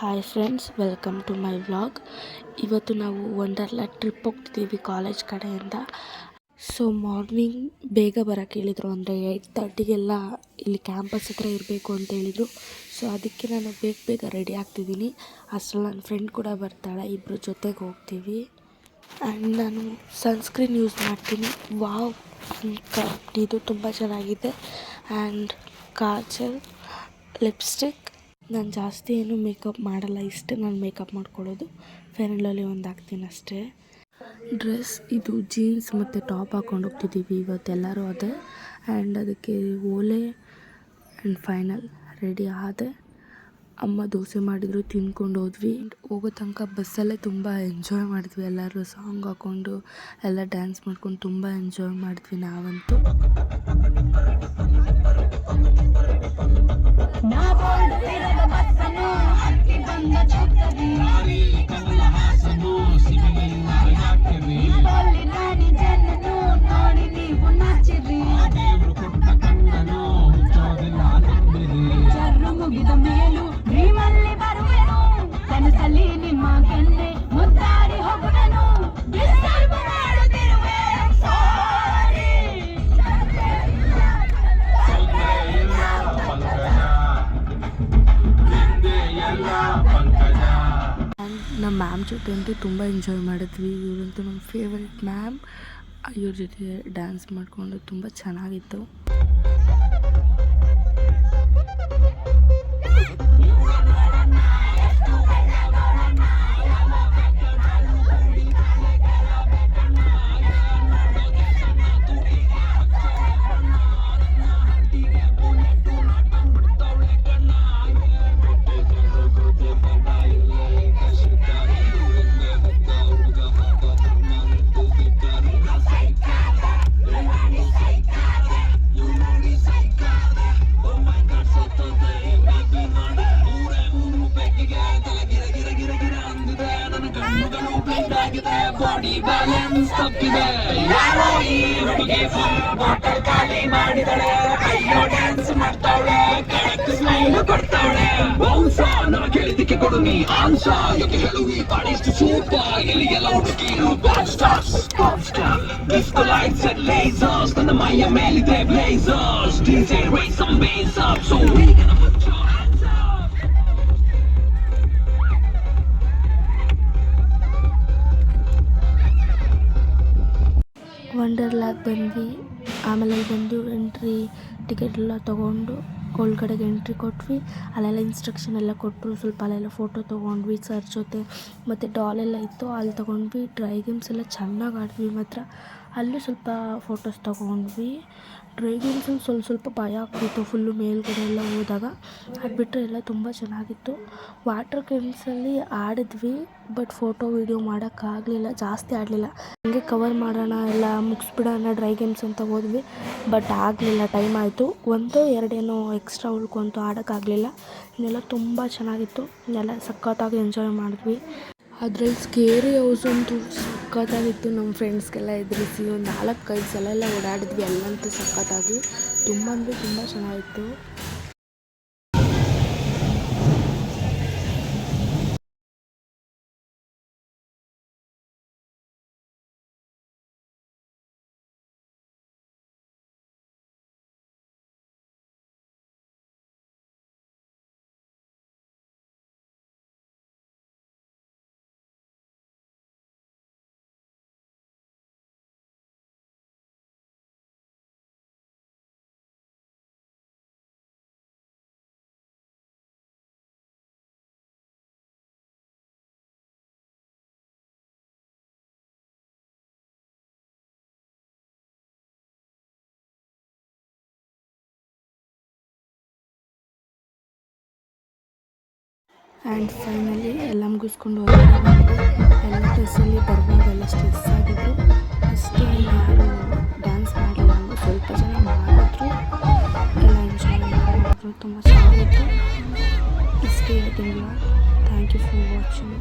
Hi friends, welcome to my vlog. ಇವತ್ತು ನಾವು Wonderla trip ಹೋಗ್ತಿದ್ದೀವಿ ಕಾಲೇಜ್ ಕಡೆಯಿಂದ. ಸೊ ಮಾರ್ನಿಂಗ್ ಬೇಗ ಬರೋಕ್ಕೆ ಹೇಳಿದರು, ಅಂದರೆ 8:30ಗೆಲ್ಲ ಇಲ್ಲಿ ಕ್ಯಾಂಪಸ್ ಹತ್ರ ಇರಬೇಕು ಅಂತ ಹೇಳಿದರು. ಸೊ ಅದಕ್ಕೆ ನಾನು ಬೇಗ ರೆಡಿ ಆಗ್ತಿದ್ದೀನಿ. ಅಷ್ಟರಲ್ಲಿ ನನ್ನ ಫ್ರೆಂಡ್ ಕೂಡ ಬರ್ತಾಳೆ, ಇಬ್ಬರು ಜೊತೆಗೆ ಹೋಗ್ತೀವಿ. ಆ್ಯಂಡ್ ನಾನು ಸನ್ಸ್ಕ್ರೀನ್ ಯೂಸ್ ಮಾಡ್ತೀನಿ. ವಾವ್ ಇದು ತುಂಬ ಚೆನ್ನಾಗಿದೆ. And Kajal, lipstick. ನಾನು ಜಾಸ್ತಿ ಏನು ಮೇಕಪ್ ಮಾಡಲ್ಲ, ಇಷ್ಟೇ ನಾನು ಮೇಕಪ್ ಮಾಡ್ಕೊಳ್ಳೋದು. ಫೇರ್ ಆ್ಯಂಡ್ ಲವ್ಲಿ ಒಂದು ಹಾಕ್ತೀನಿ ಅಷ್ಟೇ. ಡ್ರೆಸ್ ಇದು ಜೀನ್ಸ್ ಮತ್ತು ಟಾಪ್ ಹಾಕ್ಕೊಂಡು ಹೋಗ್ತಿದ್ದೀವಿ ಇವತ್ತೆಲ್ಲರೂ ಅದೇ. ಆ್ಯಂಡ್ ಅದಕ್ಕೆ ಓಲೆ ಆ್ಯಂಡ್ ಫೈನಲ್ ರೆಡಿ ಆದೆ. ಅಮ್ಮ ದೋಸೆ ಮಾಡಿದ್ರು, ತಿಂದ್ಕೊಂಡು ಹೋದ್ವಿ. ಹೋಗೋ ತನಕ ಬಸ್ಸಲ್ಲೇ ತುಂಬ ಎಂಜಾಯ್ ಮಾಡಿದ್ವಿ. ಎಲ್ಲರೂ ಸಾಂಗ್ ಹಾಕ್ಕೊಂಡು ಎಲ್ಲ ಡ್ಯಾನ್ಸ್ ಮಾಡ್ಕೊಂಡು ತುಂಬ ಎಂಜಾಯ್ ಮಾಡಿದ್ವಿ ನಾವಂತೂ. ನಮ್ಮ ಮ್ಯಾಮ್ ಜೊತೆ ಅಂತೂ ತುಂಬ ಎಂಜಾಯ್ ಮಾಡಿದ್ವಿ. ಇವರಂತೂ ನಮ್ಮ ಫೇವ್ರೆಟ್ ಮ್ಯಾಮ್. ಇವ್ರ ಜೊತೆ ಡ್ಯಾನ್ಸ್ ಮಾಡಿಕೊಂಡು ತುಂಬ ಚೆನ್ನಾಗಿತ್ತು. ಬಾಡಿ ಬ್ಯಾಲೆನ್ಸ್ ತಪ್ಪಿದೆ, ಯಾರೋ ಈ ಹುಡುಗಿ ಫುಲ್ ಬಾಟಲ್ ಖಾಲಿ ಮಾಡಿದಳೆ. ಅಯ್ಯೋ ಡ್ಯಾನ್ಸ್ ಮಾಡ್ತಾವಳೆ, ಕಡಕ್ ಸ್ಮೈಲ್ ಕೊಡ್ತಾವಳೆ. ಬೌನ್ಸ ನಾ ಕೇಳಿದಕ್ಕೆ ಕೊಡು ನೀ ಆನ್ಸ, ಯಾಕೆ ಹೇಳುವಿ ಬಾಡಿಷ್ಟು ಸೂಪರ್. ಇಲ್ಲಿ ಎಲ್ಲ ಹುಡುಗಿರು bad stars, pop star, disco lights and lasers. ನನ್ನ ಮೈಯ ಮೇಲಿದೆ blazers. DJ raise some bass up, so we gonna put your hands up. ವಂಡರ್ಲಾಗೆ ಬಂದ್ವಿ. ಆಮೇಲೆ ಬಂದು ಎಂಟ್ರಿ ಟಿಕೆಟ್ ಎಲ್ಲ ತೊಗೊಂಡು ಒಳಗಡೆಗೆ ಎಂಟ್ರಿ ಕೊಟ್ವಿ. ಅಲ್ಲೆಲ್ಲ ಇನ್ಸ್ಟ್ರಕ್ಷನ್ ಎಲ್ಲ ಕೊಟ್ಟರು. ಸ್ವಲ್ಪ ಅಲ್ಲೆಲ್ಲ ಫೋಟೋ ತೊಗೊಂಡ್ವಿ ಸರ್ ಜೊತೆ. ಮತ್ತು ಡಾಲೆಲ್ಲ ಇತ್ತು, ಅಲ್ಲಿ ತೊಗೊಂಡ್ವಿ. ಡ್ರೈ ಗೇಮ್ಸ್ ಎಲ್ಲ ಚೆನ್ನಾಗಿ ಆಡಿದ್ವಿ ಮಾತ್ರ. ಅಲ್ಲೂ ಸ್ವಲ್ಪ ಫೋಟೋಸ್ ತೊಗೊಂಡ್ವಿ. ಡ್ರೈ ಗೇಮ್ಸಲ್ಲಿ ಸ್ವಲ್ಪ ಭಯ ಆಗ್ತಿತ್ತು ಫುಲ್ಲು ಮೇಲ್ಗಡೆ ಎಲ್ಲ ಹೋದಾಗ. ಅದು ಬಿಟ್ಟರೆ ಎಲ್ಲ ತುಂಬ ಚೆನ್ನಾಗಿತ್ತು. ವಾಟರ್ ಗೇಮ್ಸಲ್ಲಿ ಆಡಿದ್ವಿ, ಬಟ್ ಫೋಟೋ ವೀಡಿಯೋ ಮಾಡೋಕ್ಕಾಗಲಿಲ್ಲ, ಜಾಸ್ತಿ ಆಡಲಿಲ್ಲ. ಹಂಗೆ ಕವರ್ ಮಾಡೋಣ, ಎಲ್ಲ ಮುಗಿಸ್ಬಿಡೋಣ ಡ್ರೈ ಗೇಮ್ಸ್ ಅಂತ ಹೋದ್ವಿ. ಬಟ್ ಆಗಲಿಲ್ಲ, ಟೈಮ್ ಆಯಿತು. 1-2 ಎಕ್ಸ್ಟ್ರಾ ಉಳ್ಕೊಂತು, ಆಡೋಕ್ಕಾಗಲಿಲ್ಲ. ಇನ್ನೆಲ್ಲ ತುಂಬ ಚೆನ್ನಾಗಿತ್ತು, ಇನ್ನೆಲ್ಲ ಸಖತ್ತಾಗಿ ಎಂಜಾಯ್ ಮಾಡಿದ್ವಿ. ಅದ್ರಲ್ಲಿ ಸ್ಕೇರಿ ಹೌಸ್ ಅಂತೂ ಸಖತ್ತಾಗಿತ್ತು. ನಮ್ಮ ಫ್ರೆಂಡ್ಸ್ಗೆಲ್ಲ ಎದುರಿಸಿ ಒಂದು 4-5 ಸಲ ಎಲ್ಲ ಓಡಾಡಿದ್ವಿ. ಅಲ್ಲಂತೂ ಸಖತ್ತಾಗಿ ತುಂಬ ಅಂದರೆ ತುಂಬ ಚೆನ್ನಾಗಿತ್ತು. ಆ್ಯಂಡ್ ಫೈನಲಿ ಎಲ್ಲ ಮುಗಿಸ್ಕೊಂಡು ಹೊರಗಡೆ ಬಂದು ಎಲ್ಲ ಡ್ರೆಸ್ಸಲ್ಲಿ ಬರುವಾಗ ಎಲ್ಲ ಸ್ಟ್ರೆಸ್ ಆಗಿದ್ರು. ಅಷ್ಟೇ ಯಾರು ಡ್ಯಾನ್ಸ್ ಮಾಡಲಿಲ್ಲ ಅಂದರೆ ಸ್ವಲ್ಪ ಜನ ಮಾಡಿದ್ರು. ಎಲ್ಲ ಎಂಜಾಯ್ ಮಾಡಿದ್ರು, ತುಂಬ ಚೆನ್ನಾಗಿತ್ತು. ಇಷ್ಟೇ ಇವತ್ತಿನ vlog. Thank you for watching.